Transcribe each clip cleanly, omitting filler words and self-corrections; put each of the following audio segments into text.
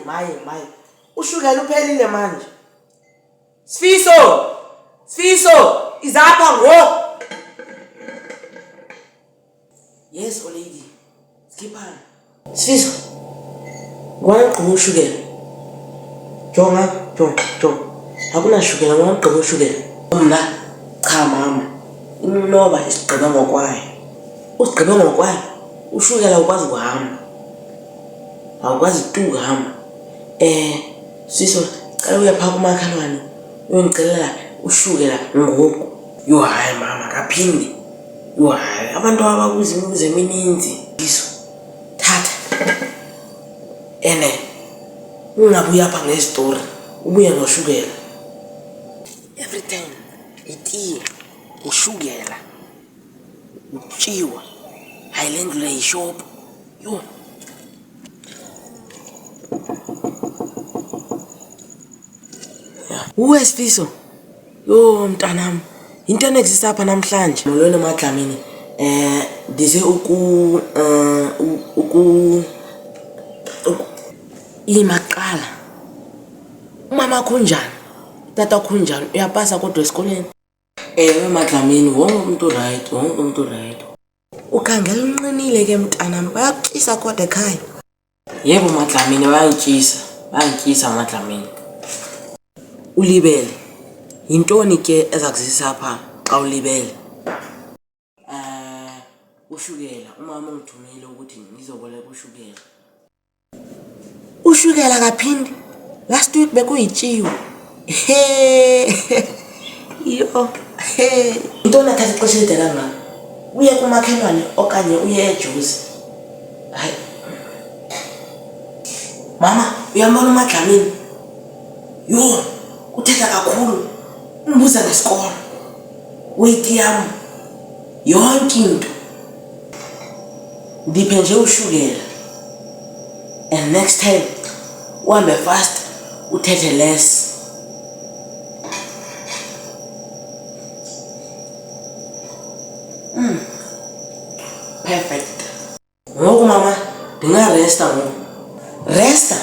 Maye. Ushukela uphelile manje. Sifiso, izapha ngoku. Yes, old lady. Skiphana. Sifiso. Ngwaqhubha ushukela. Jonga. Akuna shukela ngwaqhubha ushukela. Mna cha mama. Inoba isigqibe ngokwayo. Usigqibe ngokwayo. Ushukela ukwazi ukuhamba. Awukwazi tu ukuhamba. Siso, cela uyaphaka umakhalwane uyongicelela ushukela ngoku. Yo hayi mama kaphinde. Yo hayi abantu ababuza imibuzo emininzi. Siso, thatha. Ungabuya apha ngestory, ubuye ngoshukela. Every time itiye ushukela. Utshiwa. Hayi le ndlu le yishop. Yo. Uwe Sifiso. Yo mntanami. Into next apha namhlanje. Molweni Madlamini. Ndize imaqala. Umama kunjani? Tata kunjani? Uyapasa kodwa esikoleni? Madlamini wonke umuntu right. Ukhangela unqinile ke mntanami. Bayakutyisa kodwa ekhaya. Yebo Madlamini bayangitshisa Madlamini. Ulibele. Yintoni ke ezakuzisa apha xa ulibele? Ushukela. Umama ungithumile ukuthi ngizoboleka ushukela. Ushukela kaphindi. Last week bekuyitshiwo. Yo. Intoni athatha ixesha elide kangaka? Uye kumakhelwane okanye uye ejuice. Hayi. Mama, uyambona uMadlamini? Yo, uthetha kakhulu. Umbuza ngesikolo. Weight yami. Yonke into. Ndiphe nje ushukela. And next time uhambe fast uthethe less. Perfect. Ngoku mama ndingaresta ngoku. Resta.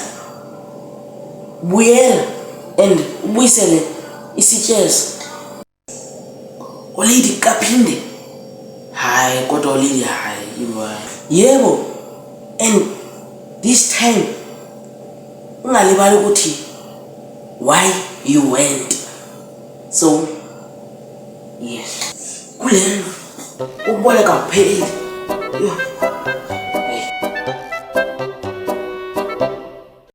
Buyela and ubuyisele isityesi. Olady kaphinde. Hayi kodwa olady hayi iwa. Yebo. And this time ungalibali ukuthi why you went. So yes. Kulelo uboleka kuphela. Yo.